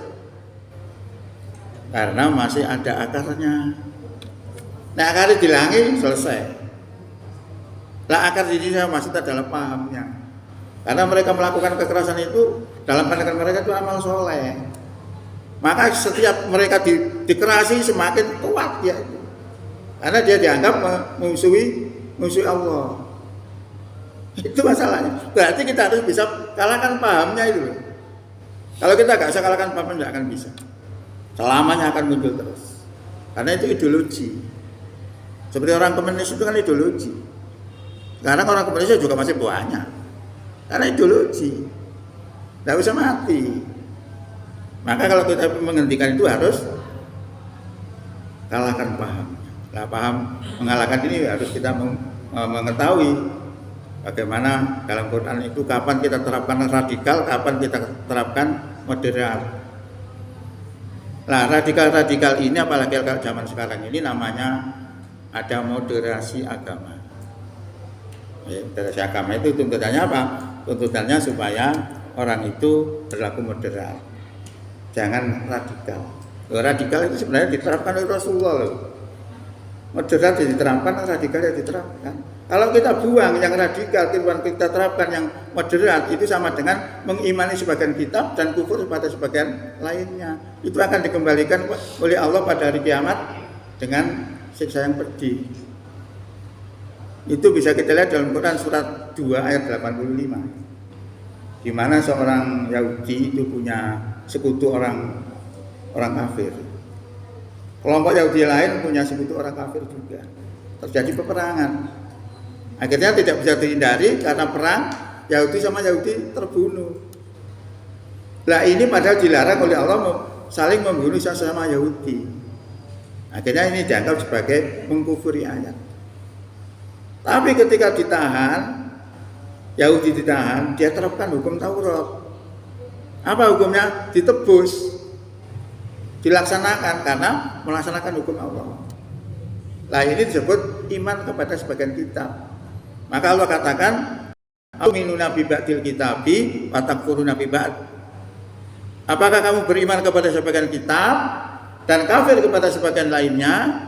Karena masih ada akarnya. Nah, akarnya dilangi selesai. Lah akar di sini masih dalam pahamnya. Karena mereka melakukan kekerasan itu dalam pandangan mereka itu amal soleh. Maka setiap mereka dikerasi semakin kuat ya. Karena dia dianggap musuhi Allah. Itu masalahnya. Berarti kita harus bisa kalahkan pahamnya itu. Kalau kita nggak bisa kalahkan pahamnya, nggak akan bisa. Selamanya akan muncul terus. Karena itu ideologi. Seperti orang komunis itu kan ideologi. Sekarang orang komunis juga masih banyak. Karena ideologi. Tidak bisa mati. Maka kalau kita menghentikan itu harus kalahkan paham. Nah, paham mengalahkan ini harus kita mengetahui bagaimana dalam Quran itu kapan kita terapkan radikal, kapan kita terapkan moderat. Nah, radikal-radikal ini apalagi kalau zaman sekarang ini namanya ada moderasi agama. Moderasi agama itu tuntutannya apa? Tuntutannya supaya orang itu berlaku moderat. Jangan radikal. Radikal itu sebenarnya diterapkan oleh Rasulullah loh. Moderat diterapkan, radikal diterapkan. Kalau kita buang yang radikal, kita terapkan yang moderat, itu sama dengan mengimani sebagian kitab dan kufur pada sebagian lainnya. Itu akan dikembalikan oleh Allah pada hari kiamat dengan siksa yang pedih. Itu bisa kita lihat dalam Quran surat 2 ayat 85. Di mana seorang Yahudi itu punya sekutu orang kafir. Kelompok Yahudi lain punya sekutu orang kafir juga. Terjadi peperangan. Akhirnya tidak bisa dihindari karena perang, Yahudi sama Yahudi terbunuh. Lah ini padahal dilarang oleh Allah saling membunuh sesama Yahudi. Akhirnya ini dianggap sebagai mengkufuri ayat. Tapi ketika ditahan, Yahudi ditahan, dia terapkan hukum Taurat. Apa hukumnya? Ditebus, dilaksanakan karena melaksanakan hukum Allah. Nah ini disebut iman kepada sebagian kitab. Maka Allah katakan, "Aminuna bi ba'dil kitabi wa takfuruna bi ba'd." Apakah kamu beriman kepada sebagian kitab dan kafir kepada sebagian lainnya?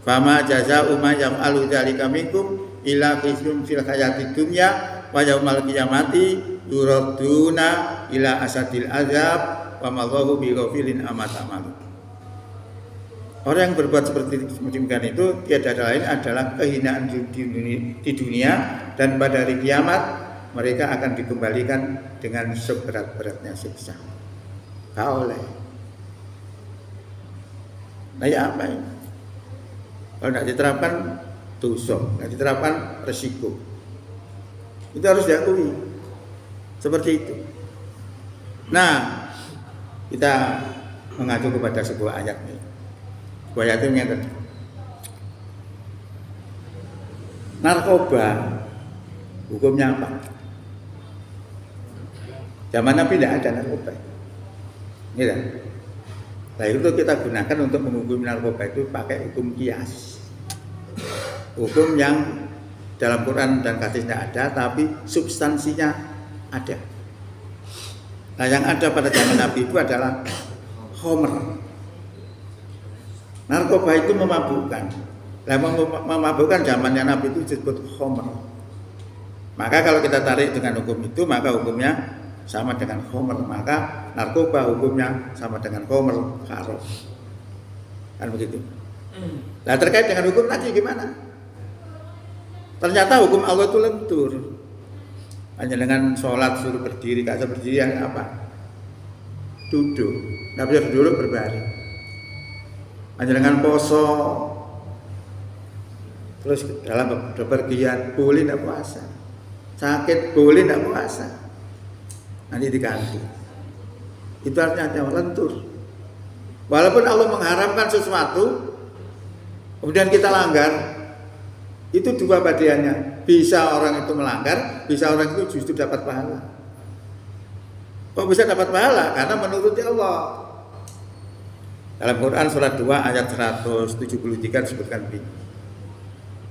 Fama jazaa'u may yaf'alu dzalika minkum, ila khizyun fil hayatid dunya wa yaumal qiyamati yuraduna ila asadil azab wa mallahu bighafilin amma ta'malun. Orang yang berbuat seperti demikian itu tiada lain adalah kehinaan di dunia, dan pada hari kiamat mereka akan dikembalikan dengan seberat-beratnya siksa. Kau oleh. Nah ya apa ini? Kalau tidak diterapkan dosa, tidak diterapkan resiko. Itu harus diakui. Seperti itu. Nah, kita mengacu kepada sebuah ayat ini. Sebuah ayat ini yang narkoba hukumnya apa? Zaman Nabi tidak ada narkoba. Ini kan? Nah itu kita gunakan untuk menghukumi narkoba itu pakai hukum kias. Hukum yang dalam Quran dan hadis tidak ada, tapi substansinya ada. Nah yang ada pada zaman Nabi itu adalah homer. Narkoba itu memabukkan. Nah memabukkan zamannya Nabi itu disebut homer. Maka kalau kita tarik dengan hukum itu, maka hukumnya sama dengan homer. Maka narkoba hukumnya sama dengan homer, haram. Kan begitu. Nah terkait dengan hukum tadi gimana? Ternyata hukum Allah itu lentur. Hanya dengan sholat suruh berdiri, kata berdiri yang apa? Duduk. Nggak bisa duduk berbaring. Hanya dengan poso, terus dalam bepergian boleh tidak puasa, sakit boleh tidak puasa, nanti diganti. Itu artinya lentur. Walaupun Allah mengharamkan sesuatu, kemudian kita langgar, itu dua bagiannya. Bisa orang itu melanggar, bisa orang itu justru dapat pahala. Kok bisa dapat pahala? Karena menuruti Allah. Dalam Quran surat 2 ayat 173 disebutkan begini.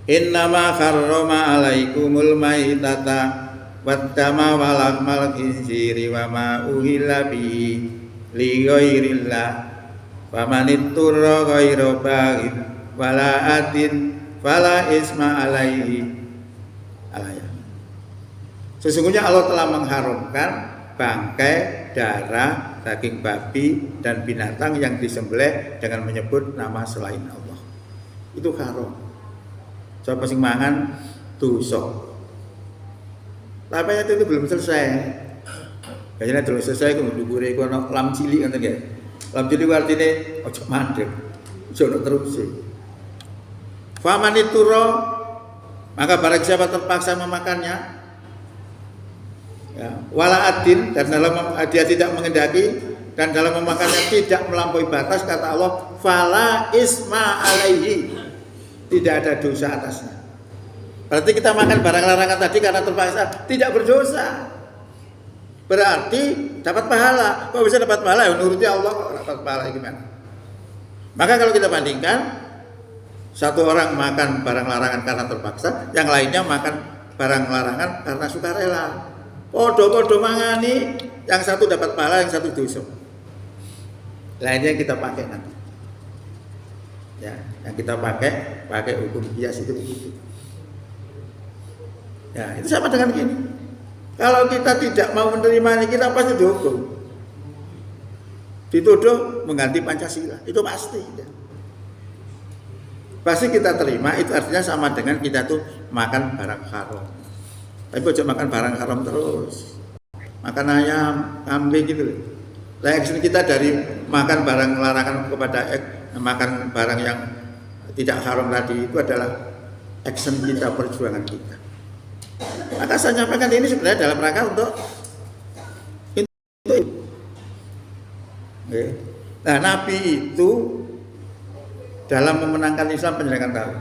Innama harrama alaikumul maitata waddama walahmal khinziri wa ma uhilla bihi li ghairillah wa man itturra ghaira baghin wala atin fala isma alaihi. Sesungguhnya Allah telah mengharamkan bangkai, darah, daging babi dan binatang yang disembelih dengan menyebut nama selain Allah. Itu haram. Coba sing mangan dosa. Tapi itu belum selesai. Kayaknya belum selesai kok ndukure iku ana lam cilik ngoten nggih. Lam cilik artine ojo mandeg. Ojo terus. Faman ituro, maka barang siapa terpaksa memakannya, ya, wala adin, dan dalam dia tidak mengendaki, dan dalam memakannya tidak melampaui batas, kata Allah, fala isma alaihi, tidak ada dosa atasnya. Berarti kita makan barang larangan tadi karena terpaksa, tidak berdosa. Berarti dapat pahala. Kok bisa dapat pahala? Ya nuruti Allah kok dapat pahala gimana? Maka kalau kita bandingkan, satu orang makan barang larangan karena terpaksa, yang lainnya makan barang larangan karena sukarela. Podo-podo mangani, yang satu dapat pahala, yang satu dosa. Lainnya kita pakai nanti. Ya, yang kita pakai hukum kias itu begitu. Ya, itu sama dengan gini. Kalau kita tidak mau menerima ini, kita pasti dihukum. Dituduh mengganti Pancasila, itu pasti. Ya. Pasti kita terima, itu artinya sama dengan kita tuh makan barang haram. Tapi jangan makan barang haram terus. Makan ayam, kambing gitu loh. Lah action kita dari makan barang larangan kepada makan barang yang tidak haram tadi itu adalah action kita, perjuangan kita. Maka saya nyampaikan ini sebenarnya dalam rangka untuk itu. Nah, Nabi itu dalam memenangkan Islam penjelasan tahu.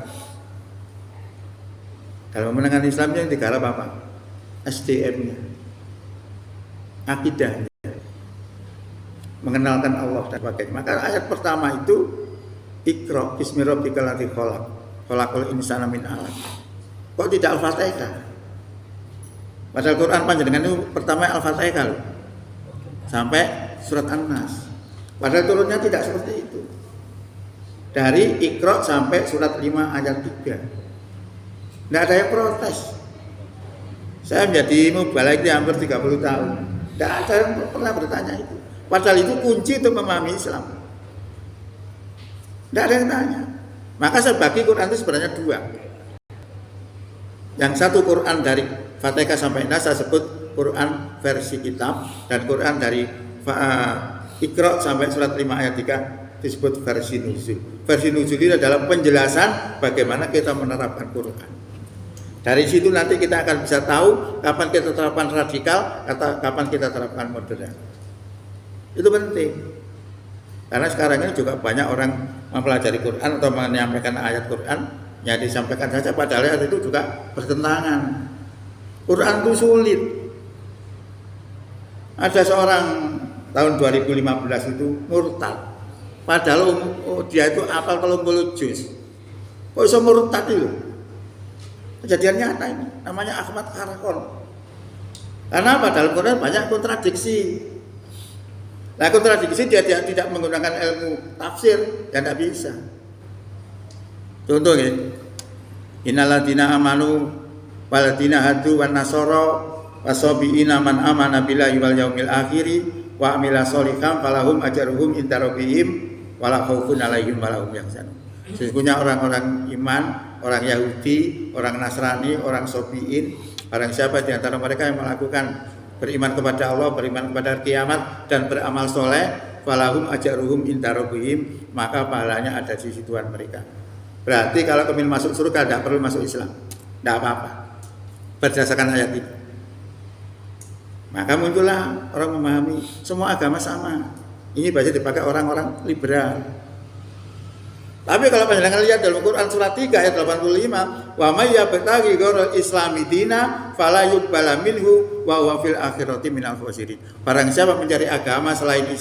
Dalam memenangkan Islamnya yang digarap apa? SDM-nya, akidahnya, mengenalkan Allah dan sebagainya. Maka ayat pertama itu Iqra bismi rabbikal ladzi khalaq, khalaqal insana min 'alaq. Kok tidak Al-Fatihah? Padahal Quran panjenengan itu pertama Al-Fatihah loh. Sampai surat An-Nas. Padahal turunnya tidak seperti itu. Dari Iqra sampai surat 5 ayat 3. Tidak ada yang protes. Saya menjadi mubalik ini hampir 30 tahun. Tidak ada yang pernah bertanya itu. Padahal itu kunci untuk memahami Islam. Tidak ada yang tanya. Maka saya bagi Quran itu sebenarnya dua. Yang satu Quran dari Fatihah sampai Nas saya sebut Quran versi kitab, dan Quran dari Iqra sampai surat 5 ayat 3 disebut versi nuzul. Versi nuzul itu adalah penjelasan bagaimana kita menerapkan Quran. Dari situ nanti kita akan bisa tahu kapan kita terapkan radikal, kapan kita terapkan modern. Itu penting. Karena sekarang ini juga banyak orang mempelajari Quran atau menyampaikan ayat Quran yang disampaikan saja, padahal ayat itu juga bertentangan. Quran itu sulit. Ada seorang tahun 2015 itu murtad. Padahal dia itu hafal 30 juz. Kok bisa murtad itu? Kejadian nyata ini, namanya Ahmad Karakol. Karena dalam Quran banyak kontradiksi. Nah, kontradiksi dia tidak menggunakan ilmu tafsir, ya tidak bisa. Contoh ya, innalladzina amanu waladina hadu wan nasara wasabiina man amana billahi wal yaumil akhiri wa amila sholihan falahum ajruhum inda rabbihim wala khaufun alaihim wala hum yahzanun. Sesungguhnya orang-orang iman, orang Yahudi, orang Nasrani, orang Sobiin, barang siapa di antara mereka yang melakukan beriman kepada Allah, beriman kepada kiamat, dan beramal soleh, falahum ajruhum inda rabbihim, maka pahalanya ada di sisi Tuhan mereka. Berarti kalau kami masuk surga tidak perlu masuk Islam, tidak apa-apa, berdasarkan ayat itu. Maka muncullah orang memahami semua agama sama. Ini biasa dipakai orang-orang liberal. Tapi kalau panjenengan lihat dalam Quran surat 3 ayat 85, wa may yabtaghi ghairal islami dina fala yuqbala minhu wa huwa fil akhirati minal khasirin. Barang siapa mencari agama selain Islam